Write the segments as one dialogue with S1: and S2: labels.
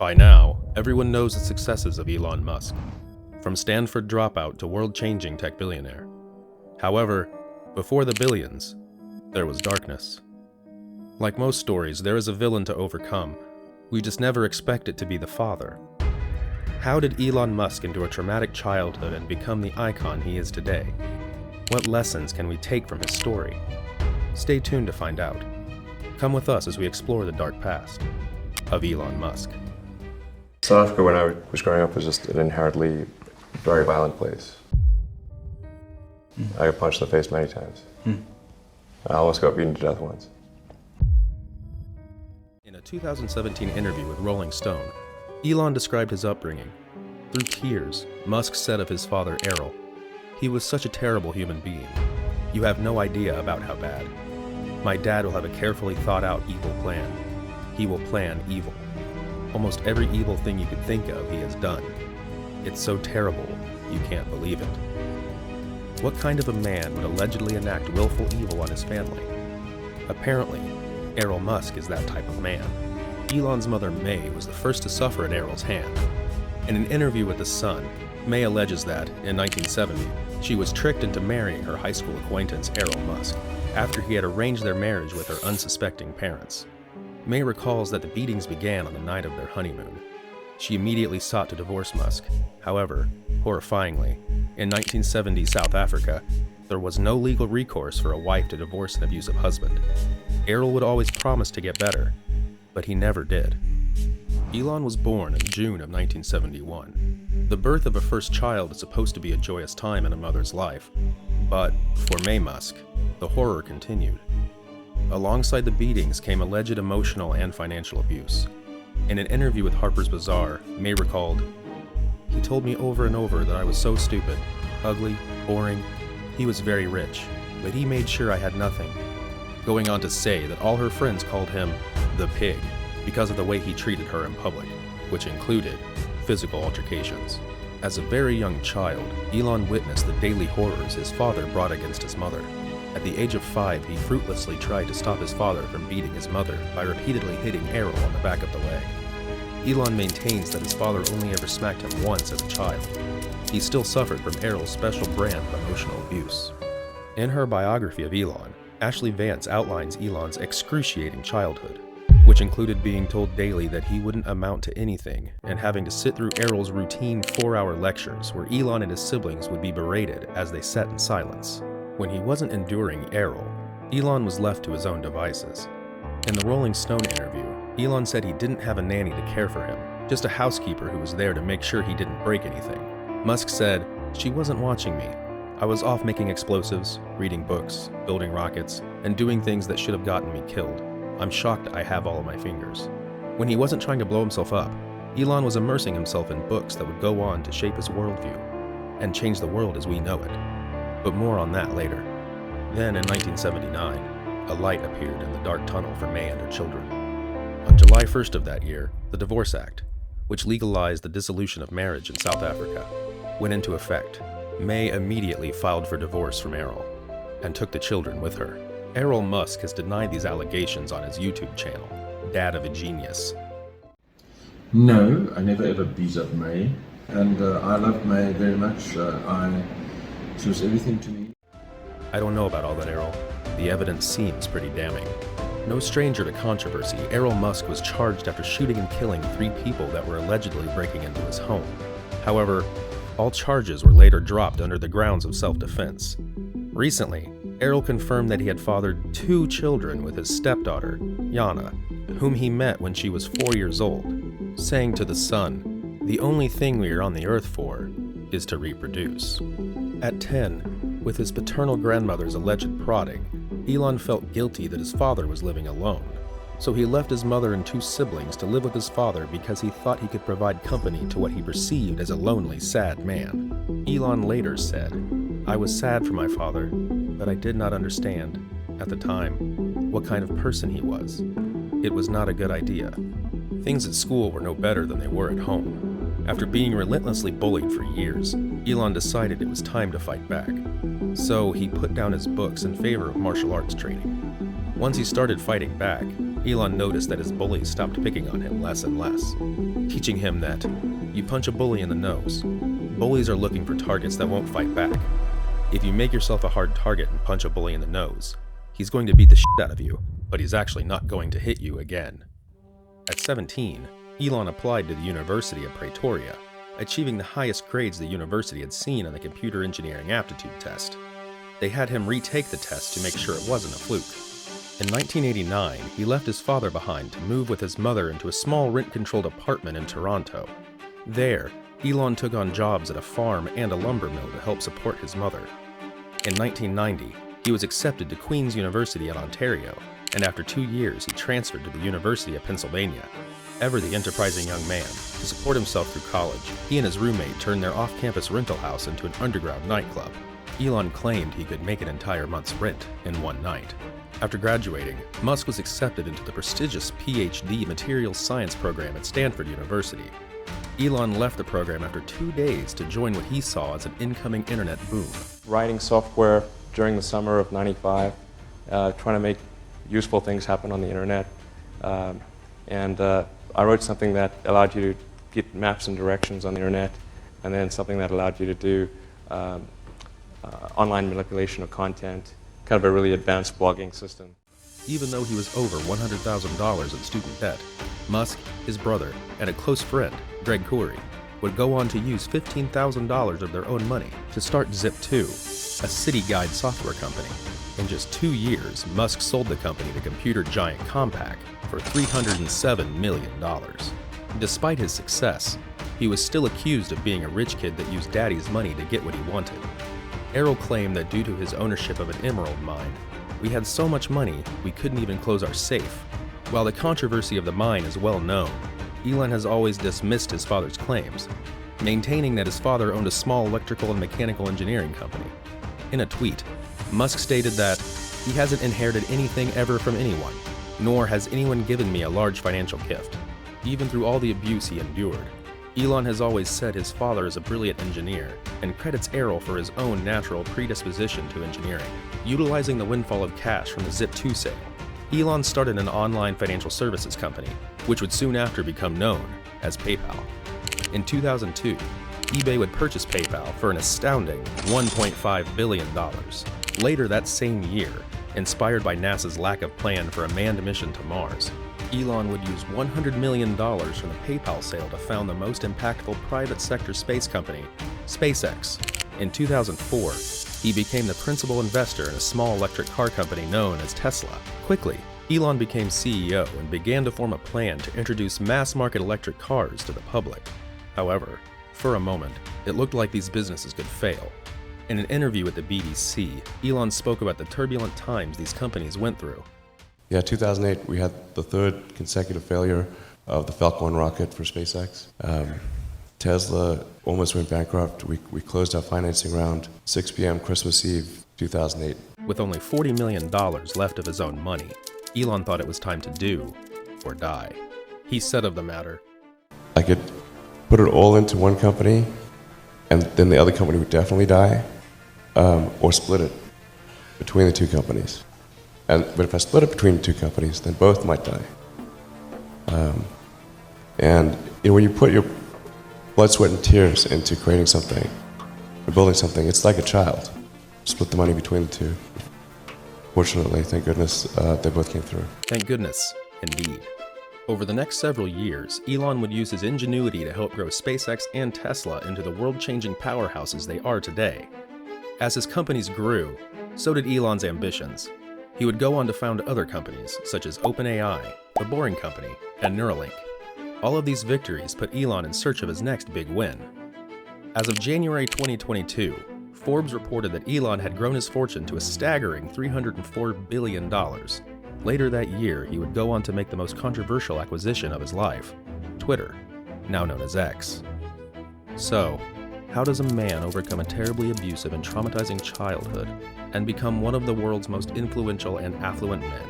S1: By now, everyone knows the successes of Elon Musk, from Stanford dropout to world-changing tech billionaire. However, before the billions, there was darkness. Like most stories, there is a villain to overcome. We just never expect it to be the father. How did Elon Musk endure a traumatic childhood and become the icon he is today? What lessons can we take from his story? Stay tuned to find out. Come with us as we explore the dark past of Elon Musk.
S2: South Africa, when I was growing up, was just an inherently very violent place. I got punched in the face many times. I almost got beaten to death once.
S1: In a 2017 interview with Rolling Stone, Elon described his upbringing. Through tears, Musk said of his father, Errol, "He was such a terrible human being. You have no idea about how bad. My dad will have a carefully thought out evil plan. He will plan evil. Almost every evil thing you could think of, he has done. It's so terrible, you can't believe it." What kind of a man would allegedly enact willful evil on his family? Apparently, Errol Musk is that type of man. Elon's mother, May, was the first to suffer at Errol's hand. In an interview with The Sun, May alleges that, in 1970, she was tricked into marrying her high school acquaintance, Errol Musk, after he had arranged their marriage with her unsuspecting parents. May recalls that the beatings began on the night of their honeymoon. She immediately sought to divorce Musk. However, horrifyingly, in 1970 South Africa, there was no legal recourse for a wife to divorce an abusive husband. Errol would always promise to get better, but he never did. Elon was born in June of 1971. The birth of a first child is supposed to be a joyous time in a mother's life, but for May Musk, the horror continued. Alongside the beatings came alleged emotional and financial abuse. In an interview with Harper's Bazaar, May recalled, "He told me over and over that I was so stupid, ugly, boring. He was very rich, but he made sure I had nothing," going on to say that all her friends called him the pig because of the way he treated her in public, which included physical altercations. As a very young child, Elon witnessed the daily horrors his father brought against his mother. At the age of 5, he fruitlessly tried to stop his father from beating his mother by repeatedly hitting Errol on the back of the leg. Elon maintains that his father only ever smacked him once as a child. He still suffered from Errol's special brand of emotional abuse. In her biography of Elon, Ashley Vance outlines Elon's excruciating childhood, which included being told daily that he wouldn't amount to anything and having to sit through Errol's routine 4-hour lectures where Elon and his siblings would be berated as they sat in silence. When he wasn't enduring Errol, Elon was left to his own devices. In the Rolling Stone interview, Elon said he didn't have a nanny to care for him, just a housekeeper who was there to make sure he didn't break anything. Musk said, "She wasn't watching me. I was off making explosives, reading books, building rockets, and doing things that should have gotten me killed. I'm shocked I have all of my fingers." When he wasn't trying to blow himself up, Elon was immersing himself in books that would go on to shape his worldview and change the world as we know it. But more on that later. Then in 1979, a light appeared in the dark tunnel for May and her children. On July 1st of that year, the Divorce Act, which legalized the dissolution of marriage in South Africa, went into effect. May immediately filed for divorce from Errol and took the children with her. Errol Musk has denied these allegations on his YouTube channel, Dad of a Genius.
S3: No, I never ever beat up May, and I loved May very much. She was everything to me.
S1: I don't know about all that, Errol. The evidence seems pretty damning. No stranger to controversy, Errol Musk was charged after shooting and killing 3 people that were allegedly breaking into his home. However, all charges were later dropped under the grounds of self-defense. Recently, Errol confirmed that he had fathered 2 children with his stepdaughter, Yana, whom he met when she was 4 years old, saying to The Sun, "The only thing we are on the earth for is to reproduce." At 10, with his paternal grandmother's alleged prodding, Elon felt guilty that his father was living alone. So he left his mother and 2 siblings to live with his father because he thought he could provide company to what he perceived as a lonely, sad man. Elon later said, "I was sad for my father, but I did not understand, at the time, what kind of person he was. It was not a good idea. Things at school were no better than they were at home." After being relentlessly bullied for years, Elon decided it was time to fight back. So he put down his books in favor of martial arts training. Once he started fighting back, Elon noticed that his bullies stopped picking on him less and less, teaching him that you punch a bully in the nose. Bullies are looking for targets that won't fight back. If you make yourself a hard target and punch a bully in the nose, he's going to beat the shit out of you, but he's actually not going to hit you again. At 17, Elon applied to the University of Pretoria, achieving the highest grades the university had seen on the computer engineering aptitude test. They had him retake the test to make sure it wasn't a fluke. In 1989, he left his father behind to move with his mother into a small rent-controlled apartment in Toronto. There, Elon took on jobs at a farm and a lumber mill to help support his mother. In 1990, he was accepted to Queen's University in Ontario, and after 2 years he transferred to the University of Pennsylvania. Ever the enterprising young man, to support himself through college, he and his roommate turned their off-campus rental house into an underground nightclub. Elon claimed he could make an entire month's rent in one night. After graduating, Musk was accepted into the prestigious PhD Materials Science program at Stanford University. Elon left the program after 2 days to join what he saw as an incoming internet boom.
S2: Writing software during the summer of '95, trying to make useful things happen on the internet. I wrote something that allowed you to get maps and directions on the internet, and then something that allowed you to do online manipulation of content, kind of a really advanced blogging system.
S1: Even though he was over $100,000 in student debt, Musk, his brother, and a close friend, Greg Corey, would go on to use $15,000 of their own money to start Zip2, a city guide software company. In just 2 years, Musk sold the company to computer giant Compaq for $307 million. Despite his success, he was still accused of being a rich kid that used daddy's money to get what he wanted. Errol claimed that due to his ownership of an emerald mine, we had so much money we couldn't even close our safe. While the controversy of the mine is well known, Elon has always dismissed his father's claims, maintaining that his father owned a small electrical and mechanical engineering company. In a tweet, Musk stated that he hasn't inherited anything ever from anyone, nor has anyone given me a large financial gift. Even through all the abuse he endured, Elon has always said his father is a brilliant engineer and credits Errol for his own natural predisposition to engineering. Utilizing the windfall of cash from the Zip2 sale, Elon started an online financial services company, which would soon after become known as PayPal. In 2002, eBay would purchase PayPal for an astounding $1.5 billion. Later that same year, inspired by NASA's lack of plan for a manned mission to Mars, Elon would use $100 million from the PayPal sale to found the most impactful private sector space company, SpaceX. In 2004, he became the principal investor in a small electric car company known as Tesla. Quickly, Elon became CEO and began to form a plan to introduce mass-market electric cars to the public. However, for a moment, it looked like these businesses could fail. In an interview with the BBC, Elon spoke about the turbulent times these companies went through.
S2: Yeah, 2008, we had the third consecutive failure of the Falcon rocket for SpaceX. Tesla almost went bankrupt. We closed our financing round 6 p.m. Christmas Eve, 2008.
S1: With only $40 million left of his own money, Elon thought it was time to do or die. He said of the matter,
S2: I could put it all into one company, and then the other company would definitely die, or split it between the two companies. But if I split it between the two companies, then both might die. When you put your blood, sweat, and tears into creating something, or building something, it's like a child. Split the money between the two. Fortunately, thank goodness, they both came through.
S1: Thank goodness, indeed. Over the next several years, Elon would use his ingenuity to help grow SpaceX and Tesla into the world-changing powerhouses they are today. As his companies grew, so did Elon's ambitions. He would go on to found other companies, such as OpenAI, The Boring Company, and Neuralink. All of these victories put Elon in search of his next big win. As of January 2022, Forbes reported that Elon had grown his fortune to a staggering $304 billion. Later that year, he would go on to make the most controversial acquisition of his life, Twitter, now known as X. So, how does a man overcome a terribly abusive and traumatizing childhood and become one of the world's most influential and affluent men?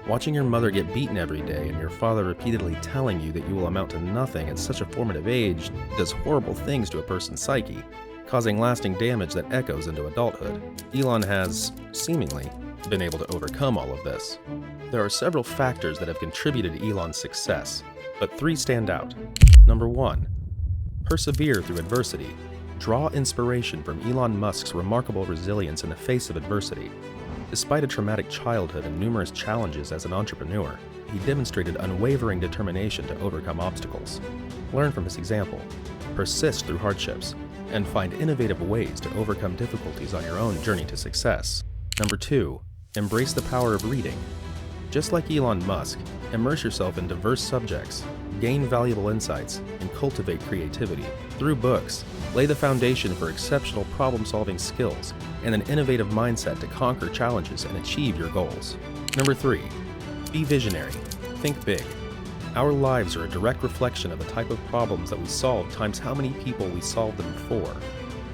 S1: Watching your mother get beaten every day and your father repeatedly telling you that you will amount to nothing at such a formative age does horrible things to a person's psyche. causing lasting damage that echoes into adulthood. Elon has, seemingly, been able to overcome all of this. There are several factors that have contributed to Elon's success, but 3 stand out. Number 1. Persevere through adversity. Draw inspiration from Elon Musk's remarkable resilience in the face of adversity. Despite a traumatic childhood and numerous challenges as an entrepreneur, he demonstrated unwavering determination to overcome obstacles. Learn from his example, persist through hardships, and find innovative ways to overcome difficulties on your own journey to success. Number 2. Embrace the power of reading. Just like Elon Musk, immerse yourself in diverse subjects, gain valuable insights, and cultivate creativity. Through books, lay the foundation for exceptional problem-solving skills and an innovative mindset to conquer challenges and achieve your goals. Number 3. Be visionary. Think big. Our lives are a direct reflection of the type of problems that we solve times how many people we solve them for.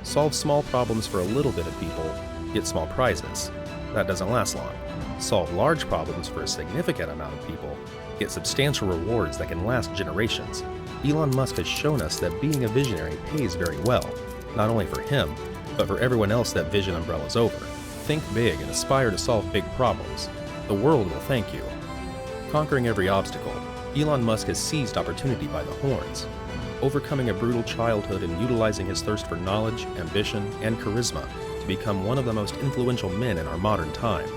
S1: Solve small problems for a little bit of people, get small prizes. That doesn't last long. Solve large problems for a significant amount of people, get substantial rewards that can last generations. Elon Musk has shown us that being a visionary pays very well, not only for him, but for everyone else that vision umbrella's over. Think big and aspire to solve big problems. The world will thank you. Conquering every obstacle, Elon Musk has seized opportunity by the horns, overcoming a brutal childhood and utilizing his thirst for knowledge, ambition, and charisma to become one of the most influential men in our modern time.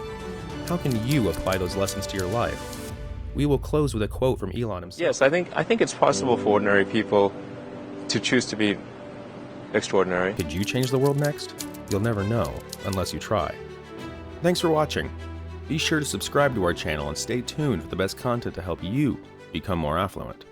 S1: How can you apply those lessons to your life? We will close with a quote from Elon himself.
S4: Yes, I think it's possible for ordinary people to choose to be extraordinary.
S1: Could you change the world next? You'll never know unless you try. Thanks for watching. Be sure to subscribe to our channel and stay tuned for the best content to help you become more affluent.